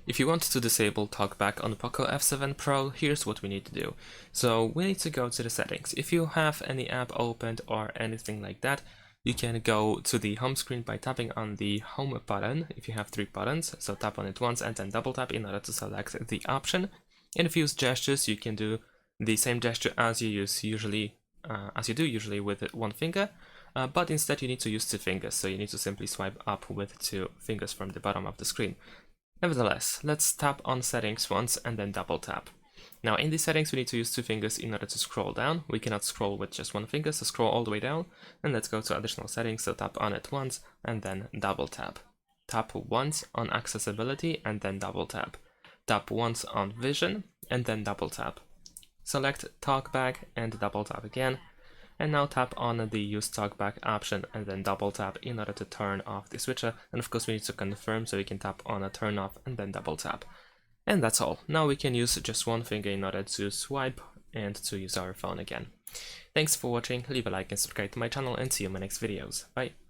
If you want to disable TalkBack on POCO F7 Pro, here's what we need to do. So we need to go to the settings. If you have any app opened or anything like that, you can go to the home screen by tapping on the home button if you have 3 buttons. So tap on it once and then double tap in order to select the option. And if you use gestures, you can do the same gesture as you do usually with one finger, but instead you need to use 2 fingers. So you need to simply swipe up with 2 fingers from the bottom of the screen. Nevertheless, let's tap on settings once and then double tap. Now in the settings we need to use 2 fingers in order to scroll down. We cannot scroll with just 1 finger, so scroll all the way down, and let's go to additional settings. So tap on it once and then double tap. Tap once on accessibility and then double tap. Tap once on vision and then double tap. Select TalkBack and double tap again. And now tap on the use TalkBack option and then double tap in order to turn off the switcher. And of course we need to confirm, so we can tap on a turn off and then double tap. And that's all. Now we can use just 1 finger in order to swipe and to use our phone again. Thanks for watching, leave a like and subscribe to my channel, and see you in my next videos. Bye!